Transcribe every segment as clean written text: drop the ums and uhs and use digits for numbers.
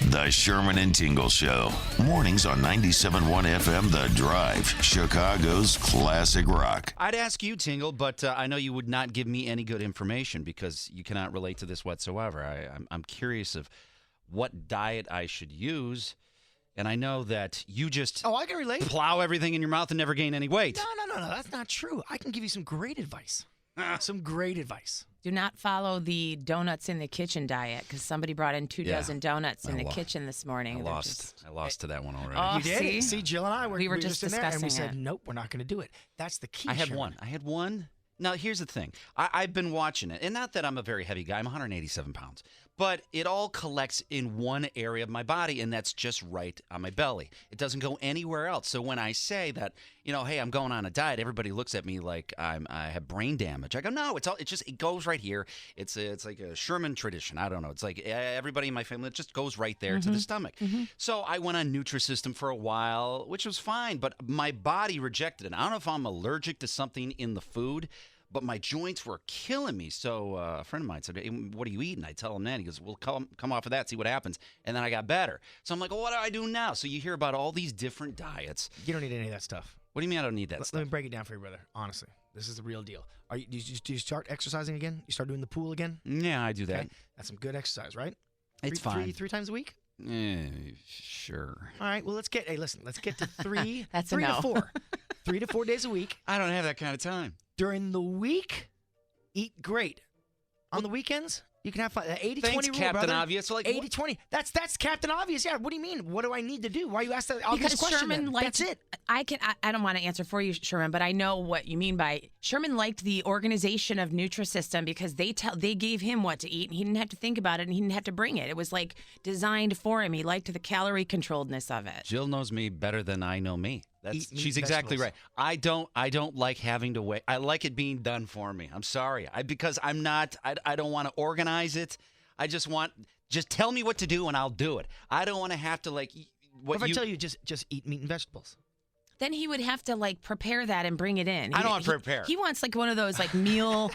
The Sherman and Tingle Show. Mornings on 97.1 FM The Drive, Chicago's classic rock. I'd ask you, Tingle, but I know you would not give me any good information because you cannot relate to this whatsoever. I'm curious of what diet I should use, and I know that you just I can relate. plow everything in your mouth and never gain any weight. No, that's not true. I can give you some great advice. Some great advice. Do not follow the donuts in the kitchen diet because somebody brought in 2 dozen donuts in the kitchen this morning. I lost to that one already. Oh, You did? See, Jill and I we were just in there, and we discussing said, it. nope, we're not going to do it. That's the key. I had Sherman. one. Now, here's the thing. I've been watching it, and not that I'm a very heavy guy. I'm 187 pounds. But it all collects in one area of my body, and that's just right on my belly. It doesn't go anywhere else. So when I say that, hey, I'm going on a diet, everybody looks at me like I have brain damage. I go, no, it goes right here. It's like a Sherman tradition. I don't know. It's like everybody in my family, it just goes right there to the stomach. So I went on Nutrisystem for a while, which was fine, but my body rejected it. I don't know if I'm allergic to something in the food, but my joints were killing me. So a friend of mine said, hey, what are you eating? I tell him that. He goes, well, come off of that, see what happens. And then I got better. So I'm like, well, what do I do now? So you hear about all these different diets. You don't need any of that stuff. What do you mean I don't need that stuff? Let me break it down for you, brother. Honestly, this is the real deal. Do you start exercising again? You start doing the pool again? Yeah, I do that. Okay. That's some good exercise, right? It's fine. Three times a week? Sure. All right, well, let's get to three. That's three a no. to four. 3 to 4 days a week. I don't have that kind of time. During the week, eat great. On the weekends, you can have fun. 80-20 Thanks, rule, Captain brother. Obvious. Like 80-20. That's Captain Obvious. Yeah, what do you mean? What do I need to do? Why you ask that obvious Because question Sherman then? liked, That's it. I don't want to answer for you, Sherman, but I know what you mean by Sherman liked the organization of Nutrisystem because they gave him what to eat and he didn't have to think about it and he didn't have to bring it. It was like designed for him. He liked the calorie controlledness of it. Jill knows me better than I know me. She's meat exactly vegetables. right. I don't like having to wait. I like it being done for me. I'm sorry. Because I'm not. I don't want to organize it. I just tell me what to do and I'll do it. I don't want to have to like. What if I tell you just eat meat and vegetables? Then he would have to like prepare that and bring it in. I don't want to prepare. He wants like one of those like meal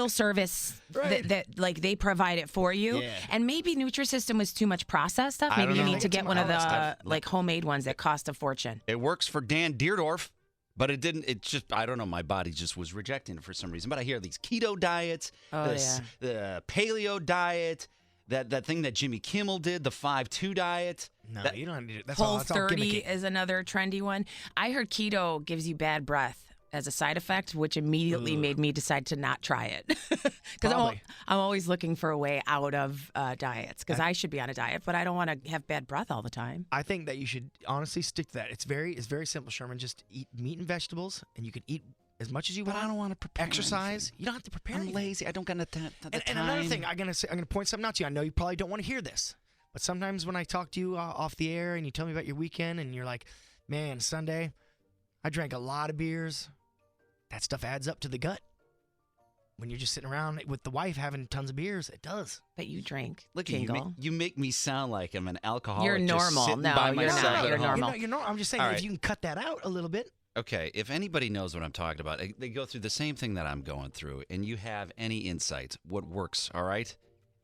service Right. that like they provide it for you. Yeah. And maybe Nutrisystem was too much processed stuff. I Maybe don't you know. need to get one of the I've- like homemade ones that cost a fortune. It works for Dan Deerdorf, but it didn't. It just I don't know. My body just was rejecting it for some reason. But I hear these keto diets, the paleo diet. That thing that Jimmy Kimmel did, the 5-2 diet. No, you don't need it. That's Whole all. That's all 30 gimmicky. is another trendy one. I heard keto gives you bad breath as a side effect, which immediately made me decide to not try it. Because Probably. I'm always looking for a way out of diets because I should be on a diet, but I don't want to have bad breath all the time. I think that you should honestly stick to that. It's very simple, Sherman. Just eat meat and vegetables, and you can eat as much as you But want. I don't want to prepare. Exercise. You don't have to prepare. I'm anything. lazy. I don't got the time. And another thing, I'm gonna point something out to you. I know you probably don't want to hear this, but sometimes when I talk to you off the air and you tell me about your weekend and you're like, "Man, Sunday, I drank a lot of beers." That stuff adds up to the gut. When you're just sitting around with the wife having tons of beers, it does. But you drink. Look at you. Tingle. You make me sound like I'm an alcoholic. You're just normal. sitting No, by you're myself not. at You're home. normal. You're normal. I'm just saying, All if right. you can cut that out a little bit. Okay, if anybody knows what I'm talking about, they go through the same thing that I'm going through, and you have any insight, what works, all right?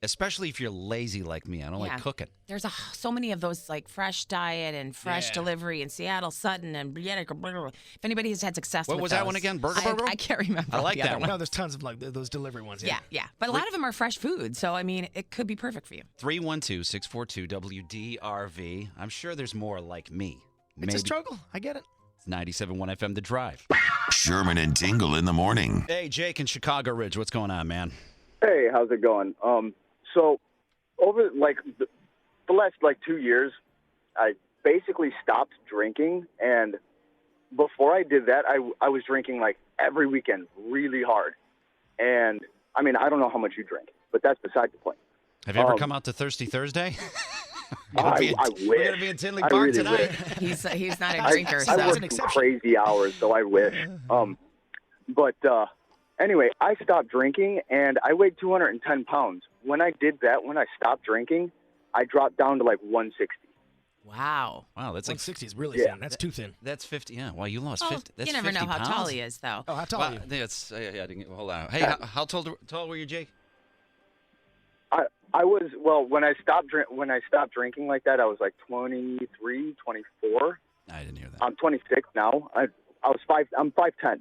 Especially if you're lazy like me. I don't like cooking. There's so many of those like fresh diet and fresh Yeah. delivery in Seattle, Sutton, and if anybody has had success What with was that those, one again? Burger I, Burger? I can't remember. I like the that other one. No, there's tons of like those delivery ones. Yeah. But a lot of them are fresh food, so I mean, it could be perfect for you. 312-642-WDRV. I'm sure there's more like me. It's a struggle. I get it. It's 97.1 FM The Drive. Sherman and Tingle in the morning. Hey, Jake in Chicago Ridge. What's going on, man? Hey, how's it going? So over the last 2 years, I basically stopped drinking, and before I did that, I was drinking every weekend really hard. And I mean, I don't know how much you drink, but that's beside the point. Have you ever come out to Thirsty Thursday? I We're wish. going to be in Tinley I Park really tonight. He's not a drinker, so I That's work an some exception. crazy hours, so I wish. Anyway, I stopped drinking, and I weighed 210 pounds. When I did that, when I stopped drinking, I dropped down to 160. wow. Wow, that's like 160 is really Yeah. thin. That's too thin. that's 50. Yeah, well, you lost Oh, 50. That's you never 50 know how pounds. tall he is, though. Oh, how tall Well, are you? that's hold on. Hey, how tall were you, Jake? I was when I stopped drinking like that. I was like 23, 24. I didn't hear that. I'm 26 now. I'm 5'10".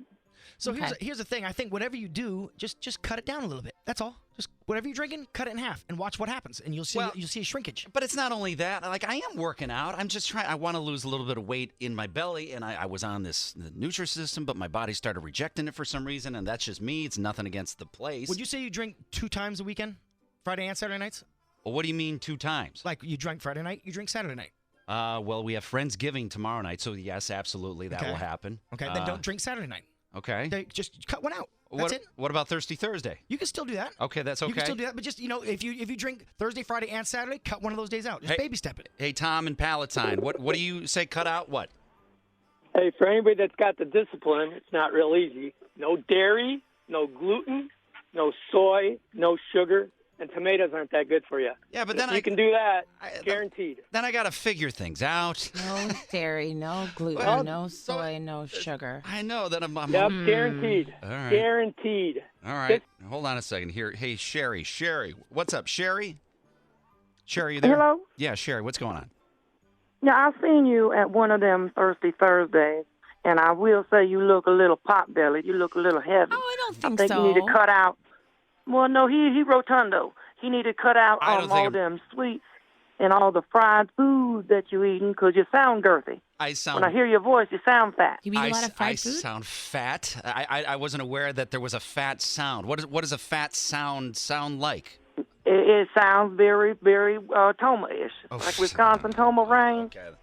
So Okay. here's the thing. I think whatever you do, just cut it down a little bit. That's all. Just whatever you're drinking, cut it in half and watch what happens, and you'll see a shrinkage. But it's not only that. Like, I am working out. I'm just trying. I want to lose a little bit of weight in my belly, and I was on the Nutrisystem, but my body started rejecting it for some reason, and that's just me. It's nothing against the place. Would you say you drink 2 times a weekend, Friday and Saturday nights? Well, what do you mean 2 times? Like you drink Friday night, you drink Saturday night. Well, we have Friendsgiving tomorrow night, so yes, absolutely, that Okay. will happen. Okay, then don't drink Saturday night. Okay. Just cut one out. That's it. What about Thirsty Thursday? You can still do that. Okay, that's okay. You can still do that, but just if you drink Thursday, Friday, and Saturday, cut one of those days out. Just baby step it. Hey, Tom and Palatine, what do you say? Cut out what? Hey, for anybody that's got the discipline, it's not real easy. No dairy, no gluten, no soy, no sugar, and tomatoes aren't that good for you. Yeah, but If then you can do that, guaranteed. Then I got to figure things out. No dairy, no gluten, Well, no soy, no sugar. I know that I'm Yep, guaranteed. All right. Guaranteed. All right. Hold on a second here. Hey, Sherry, what's up, Sherry? Sherry, you there? Hello? Yeah, Sherry, what's going on? Yeah, I seen you at one of them Thirsty Thursdays, and I will say you look a little pot-bellied. You look a little heavy. Oh, I don't I think think so. you need to cut out. Well, no, he rotundo. He need to cut out I don't think all I'm- them sweets and all the fried food that you eating because you sound girthy. I sound. When I hear your voice, you sound fat. You eat a lot of I fried food? sound fat. I wasn't aware that there was a fat sound. What does a fat sound like? It sounds very, very Toma-ish, Oh, like Wisconsin Toma range. Okay.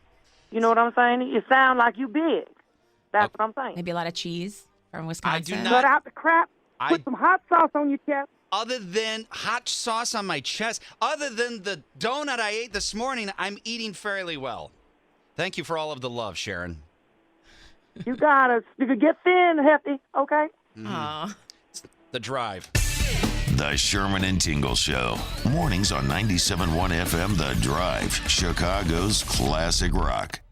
You know what I'm saying? You sound like you big. That's what I'm saying. Maybe a lot of cheese from Wisconsin. not- Cut out the crap. I- Put some hot sauce on your chest. Other than hot sauce on my chest, other than the donut I ate this morning, I'm eating fairly well. Thank you for all of the love, Sharon. You could get thin, hefty, okay? Aw. The Drive. The Sherman and Tingle Show. Mornings on 97.1 FM The Drive, Chicago's classic rock.